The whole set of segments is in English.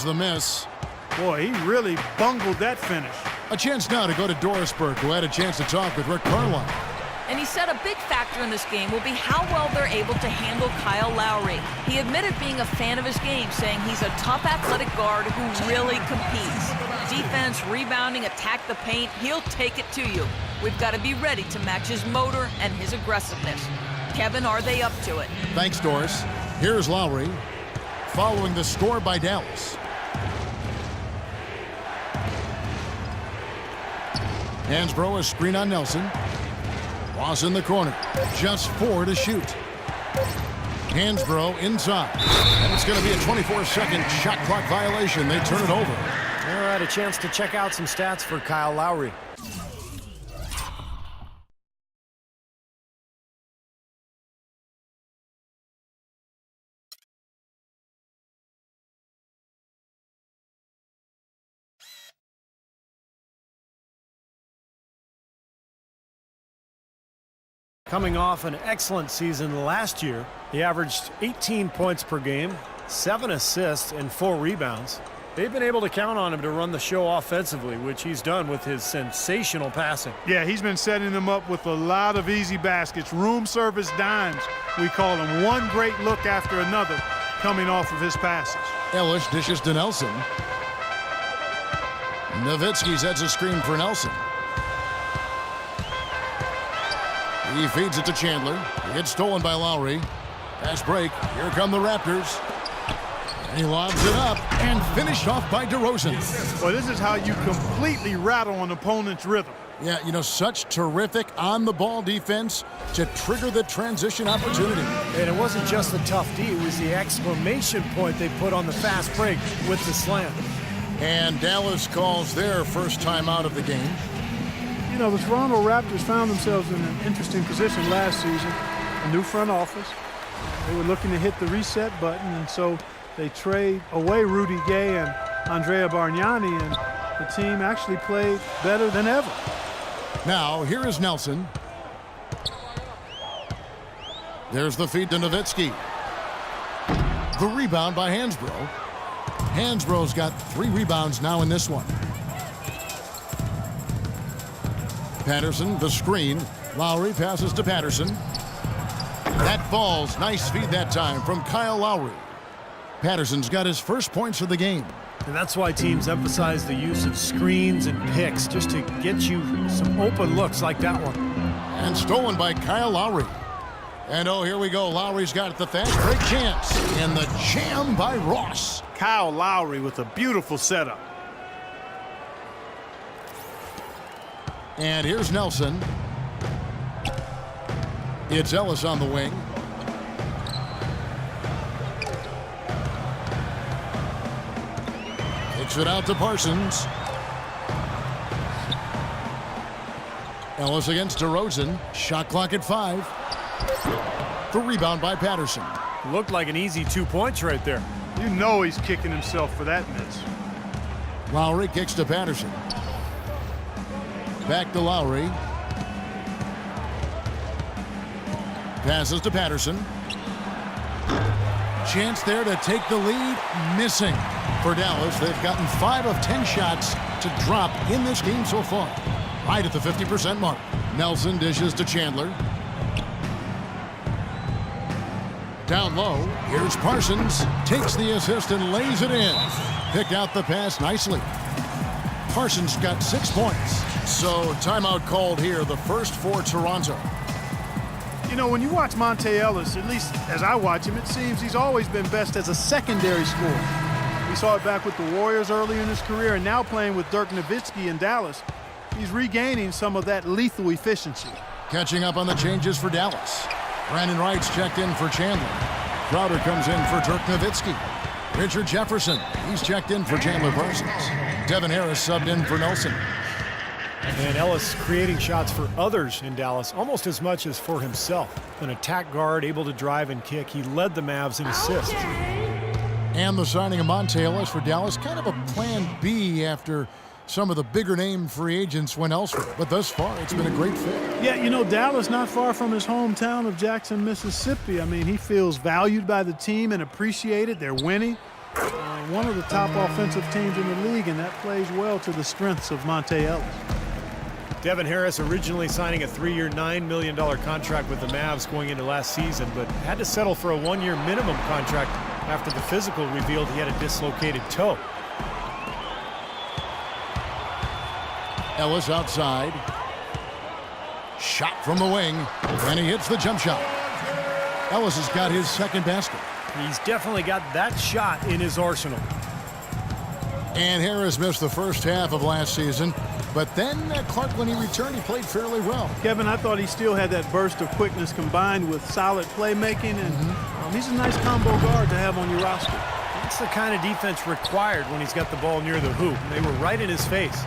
the miss. Boy, he really bungled that finish. A chance now to go to Dorisburg, who had a chance to talk with Rick Carlisle. And he said a big factor in this game will be how well they're able to handle Kyle Lowry. He admitted being a fan of his game, saying he's a tough athletic guard who really competes. Defense, rebounding, attack the paint, he'll take it to you. We've got to be ready to match his motor and his aggressiveness. Kevin, are they up to it? Thanks, Doris. Here's Lowry, following the score by Dallas. Hansbrough, a screen on Nelson. Ross in the corner. Just 4 to shoot. Hansbrough inside. And it's going to be a 24-second shot clock violation. They turn it over. All right, a chance to check out some stats for Kyle Lowry. Coming off an excellent season last year, he averaged 18 points per game, 7 assists, and 4 rebounds. They've been able to count on him to run the show offensively, which he's done with his sensational passing. Yeah, he's been setting them up with a lot of easy baskets, room service dimes. We call them, one great look after another coming off of his passes. Ellis dishes to Nelson. Nowitzki sets a screen for Nelson. He feeds it to Chandler. It's stolen by Lowry. Pass break. Here come the Raptors. And he lobs it up and finished off by DeRozan. Well, this is how you completely rattle an opponent's rhythm. Yeah, you know, such terrific on-the-ball defense to trigger the transition opportunity. And it wasn't just the tough D, it was the exclamation point they put on the fast break with the slam. And Dallas calls their first time out of the game. You know, the Toronto Raptors found themselves in an interesting position last season. A new front office. They were looking to hit the reset button, and so they trade away Rudy Gay and Andrea Bargnani, and the team actually played better than ever. Now, here is Nelson. There's the feed to Nowitzki. The rebound by Hansbrough. Hansbrough's got 3 rebounds now in this one. Patterson, the screen. Lowry passes to Patterson. That falls. Nice feed that time from Kyle Lowry. Patterson's got his first points of the game. And that's why teams emphasize the use of screens and picks, just to get you some open looks like that one. And stolen by Kyle Lowry. And oh, here we go. Lowry's got the fast break chance. And the jam by Ross. Kyle Lowry with a beautiful setup. And here's Nelson. It's Ellis on the wing. Kicks it out to Parsons. Ellis against DeRozan. Shot clock at 5. The rebound by Patterson. Looked like an easy 2 points right there. You know he's kicking himself for that miss. Lowry kicks to Patterson. Back to Lowry. Passes to Patterson. Chance there to take the lead. Missing for Dallas. They've gotten 5 of 10 shots to drop in this game so far. Right at the 50% mark. Nelson dishes to Chandler. Down low. Here's Parsons. Takes the assist and lays it in. Picked out the pass nicely. Parsons got 6 points. So timeout called here, the first for Toronto. You know, when you watch Monte Ellis, at least as I watch him, it seems he's always been best as a secondary scorer. We saw it back with the Warriors early in his career, and now playing with Dirk Nowitzki in Dallas. He's regaining some of that lethal efficiency. Catching up on the changes for Dallas. Brandon Wright's checked in for Chandler. Crowder comes in for Dirk Nowitzki. Richard Jefferson, he's checked in for Chandler Parsons. Devin Harris subbed in for Nelson. And Ellis creating shots for others in Dallas almost as much as for himself. An attack guard able to drive and kick. He led the Mavs in assists. And the signing of Monte Ellis for Dallas, kind of a plan B after some of the bigger name free agents went elsewhere. But thus far, it's been a great fit. Yeah, you know, Dallas not far from his hometown of Jackson, Mississippi. I mean, he feels valued by the team and appreciated. They're winning. One of the top offensive teams in the league, and that plays well to the strengths of Monte Ellis. Devin Harris originally signing a 3-year, $9 million contract with the Mavs going into last season, but had to settle for a 1-year minimum contract after the physical revealed he had a dislocated toe. Ellis outside. Shot from the wing, and he hits the jump shot. Ellis has got his second basket. He's definitely got that shot in his arsenal. And Harris missed the first half of last season, but then Clark, when he returned, he played fairly well. Kevin, I thought he still had that burst of quickness combined with solid playmaking, and he's a nice combo guard to have on your roster. That's the kind of defense required when he's got the ball near the hoop. They were right in his face.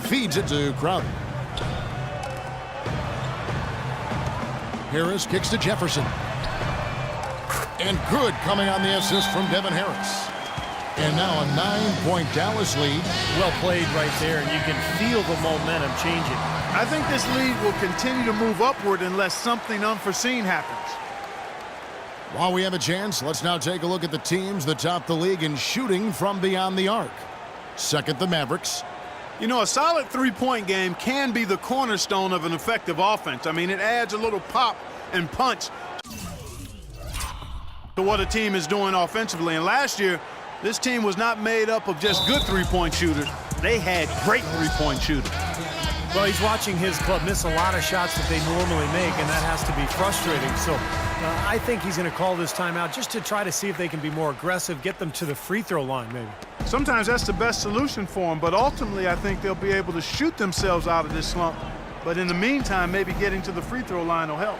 Feeds it to Crowder. Harris kicks to Jefferson. And good coming on the assist from Devin Harris. And now a 9-point Dallas lead. Well played right there, and you can feel the momentum changing. I think this lead will continue to move upward unless something unforeseen happens. While we have a chance, let's now take a look at the teams that top the league in shooting from beyond the arc. Second, the Mavericks. You know, a solid three-point game can be the cornerstone of an effective offense. I mean, it adds a little pop and punch to what a team is doing offensively. And last year, this team was not made up of just good three-point shooters. They had great three-point shooters. Well, he's watching his club miss a lot of shots that they normally make, and that has to be frustrating. So I think he's going to call this timeout just to try to see if they can be more aggressive, get them to the free throw line maybe. Sometimes that's the best solution for them, but ultimately I think they'll be able to shoot themselves out of this slump. But in the meantime, maybe getting to the free throw line will help.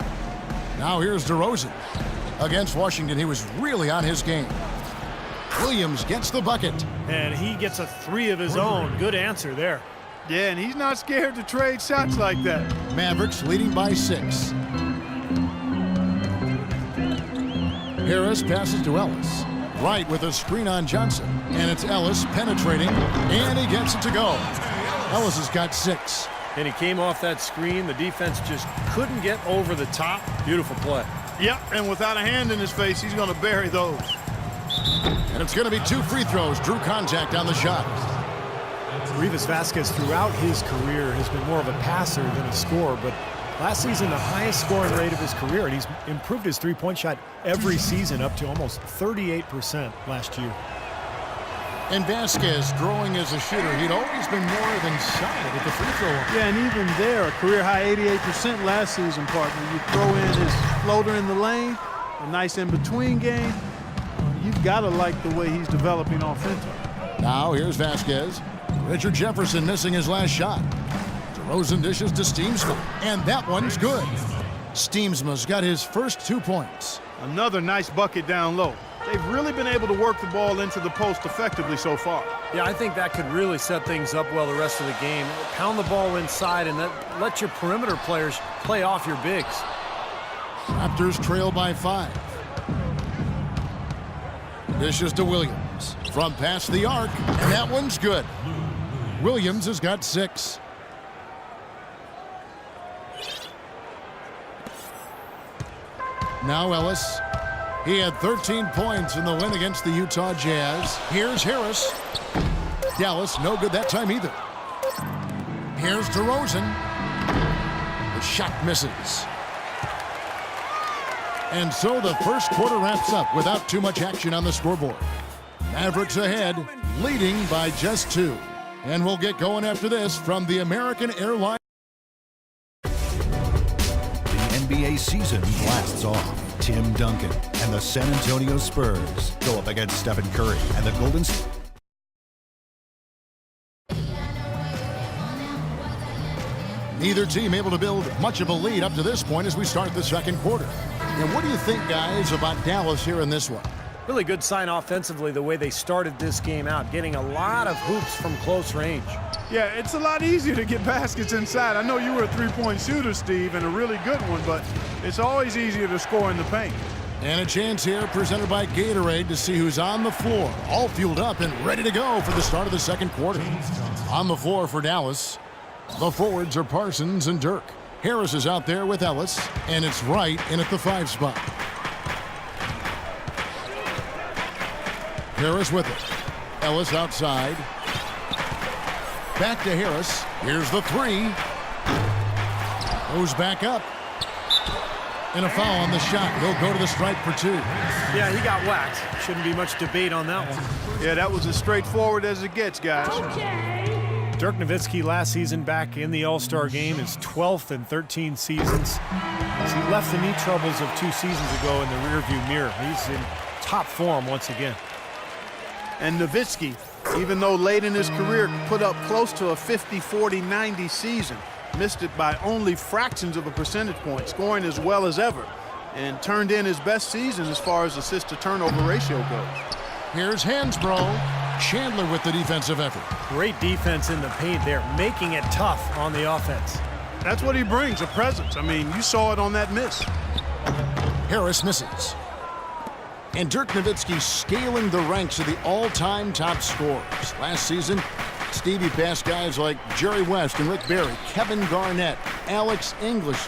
Now here's DeRozan. Against Washington, he was really on his game. Williams gets the bucket. And he gets a 3 of his own. Good answer there. Yeah, and he's not scared to trade shots like that. Mavericks leading by 6. Harris passes to Ellis. Right with a screen on Johnson. And it's Ellis penetrating, and he gets it to go. Ellis has got 6. And he came off that screen. The defense just couldn't get over the top. Beautiful play. Yep, and without a hand in his face, he's going to bury those. And it's going to be 2 free throws. Drew contact on the shot. Rivas Vasquez throughout his career has been more of a passer than a scorer, but last season the highest scoring rate of his career, and he's improved his three-point shot every season up to almost 38% last year. And Vasquez growing as a shooter. He'd always been more than solid at the free throw line. Yeah, and even there, a career-high 88% last season, partner. You throw in his floater in the lane, a nice in-between game. You've got to like the way he's developing offensively. Now here's Vasquez. Richard Jefferson missing his last shot. DeRozan dishes to Steamsma, and that one's good. Steamsma's got his first 2 points. Another nice bucket down low. They've really been able to work the ball into the post effectively so far. Yeah, I think that could really set things up well the rest of the game. Pound the ball inside and let your perimeter players play off your bigs. Raptors trail by 5. Dishes to Williams from past the arc, and that one's good. Williams has got 6. Now Ellis. He had 13 points in the win against the Utah Jazz. Here's Harris. Dallas, no good that time either. Here's DeRozan. The shot misses. And so the first quarter wraps up without too much action on the scoreboard. Mavericks ahead, leading by just 2. And we'll get going after this from the American Airlines. The NBA season blasts off. Tim Duncan and the San Antonio Spurs go up against Stephen Curry and the Golden State. Neither team able to build much of a lead up to this point as we start the second quarter. And what do you think, guys, about Dallas here in this one? Really good sign offensively the way they started this game out, getting a lot of hoops from close range. Yeah, it's a lot easier to get baskets inside. I know you were a three-point shooter, Steve, and a really good one, but it's always easier to score in the paint. And a chance here presented by Gatorade to see who's on the floor, all fueled up and ready to go for the start of the second quarter. On the floor for Dallas, the forwards are Parsons and Dirk. Harris is out there with Ellis, and it's Wright in at the 5 spot. Harris with it. Ellis outside. Back to Harris. Here's the three. Goes back up. And a foul on the shot. He'll go to the stripe for 2. Yeah, he got whacked. Shouldn't be much debate on that one. Yeah, that was as straightforward as it gets, guys. Dirk Nowitzki last season back in the All-Star game is 12th in 13 seasons. As he left the knee troubles of 2 seasons ago in the rearview mirror. He's in top form once again. And Nowitzki, even though late in his career put up close to a 50-40-90 season, missed it by only fractions of a percentage point, scoring as well as ever, and turned in his best season as far as assist-to-turnover ratio goes. Here's Hansbrough. Chandler with the defensive effort. Great defense in the paint there, making it tough on the offense. That's what he brings, a presence. I mean, you saw it on that miss. Harris misses. And Dirk Nowitzki scaling the ranks of the all-time top scorers. Last season, Stevie passed guys like Jerry West and Rick Barry, Kevin Garnett, Alex English,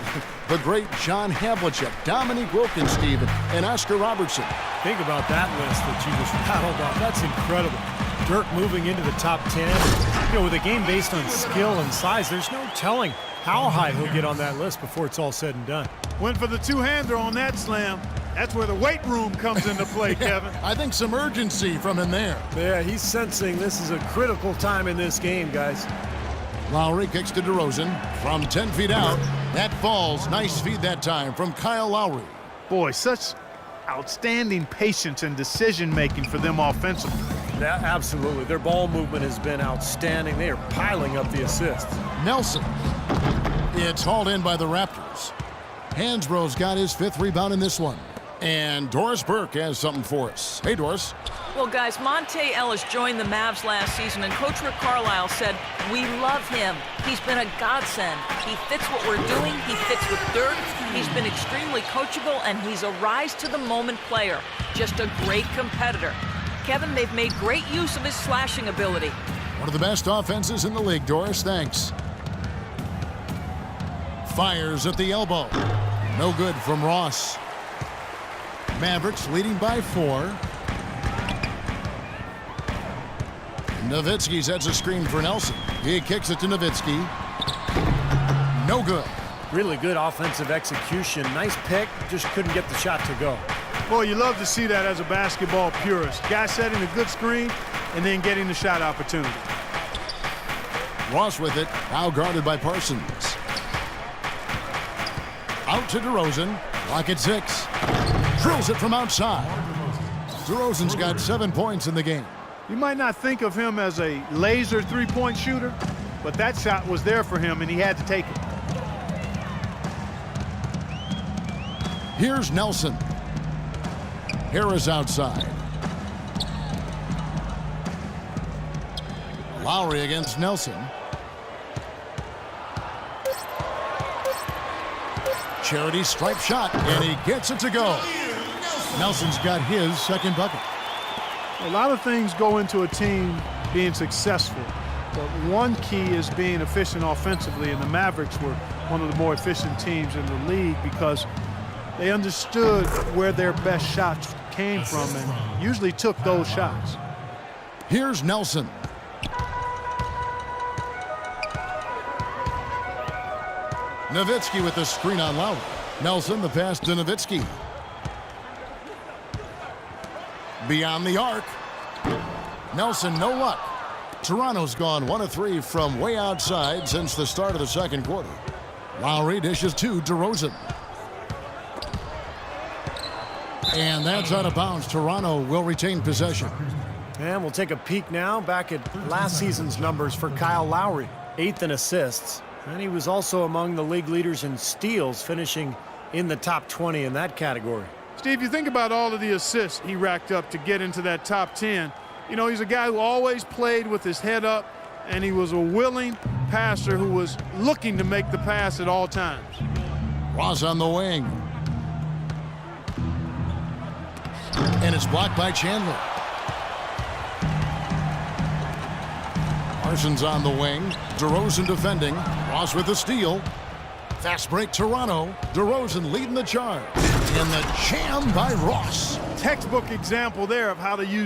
the great John Havlicek, Dominique Wilkins-Steven, and Oscar Robertson. Think about that list that you just rattled off. That's incredible. Dirk moving into the top 10. You know, with a game based on skill and size, there's no telling how high he'll get on that list before it's all said and done. Went for the two-hander on that slam. That's where the weight room comes into play, Kevin. I think some urgency from him there. Yeah, he's sensing this is a critical time in this game, guys. Lowry kicks to DeRozan from 10 feet out. That falls. Nice feed that time from Kyle Lowry. Boy, such outstanding patience and decision-making for them offensively. Yeah, absolutely. Their ball movement has been outstanding. They are piling up the assists. Nelson. It's hauled in by the Raptors. Hansbrough's got his 5th rebound in this one. And Doris Burke has something for us. Hey, Doris. Well, guys, Monte Ellis joined the Mavs last season, and Coach Rick Carlisle said, "We love him. He's been a godsend. He fits what we're doing. He fits with Dirk. He's been extremely coachable, and he's a rise-to-the-moment player. Just a great competitor." Kevin, they've made great use of his slashing ability. One of the best offenses in the league, Doris. Thanks. Fires at the elbow. No good from Ross. Mavericks leading by 4. Nowitzki sets a screen for Nelson. He kicks it to Nowitzki. No good. Really good offensive execution. Nice pick, just couldn't get the shot to go. Boy, you love to see that as a basketball purist. Guy setting a good screen and then getting the shot opportunity. Ross with it, now guarded by Parsons. Out to DeRozan, clock at 6. Drills it from outside. DeRozan's got 7 points in the game. You might not think of him as a laser three-point shooter, but that shot was there for him and he had to take it. Here's Nelson. Harris outside. Lowry against Nelson. Charity stripe shot, and he gets it to go. Nelson's got his 2nd bucket. A lot of things go into a team being successful, but one key is being efficient offensively, and the Mavericks were one of the more efficient teams in the league because they understood where their best shots came from and usually took those shots. Here's Nelson. Nowitzki with the screen on Lowry. Nelson the pass to Nowitzki. Beyond the arc. Nelson, no luck. Toronto's gone 1 of 3 from way outside since the start of the 2nd quarter. Lowry dishes to DeRozan. And that's out of bounds. Toronto will retain possession. And we'll take a peek now back at last season's numbers for Kyle Lowry. 8th in assists. And he was also among the league leaders in steals, finishing in the top 20 in that category. Steve, you think about all of the assists he racked up to get into that top 10. You know, he's a guy who always played with his head up, and he was a willing passer who was looking to make the pass at all times. Ross on the wing. And it's blocked by Chandler. Parsons on the wing. DeRozan defending. Ross with the steal. Fast break Toronto. DeRozan leading the charge. And the jam by Ross. Textbook example there of how to use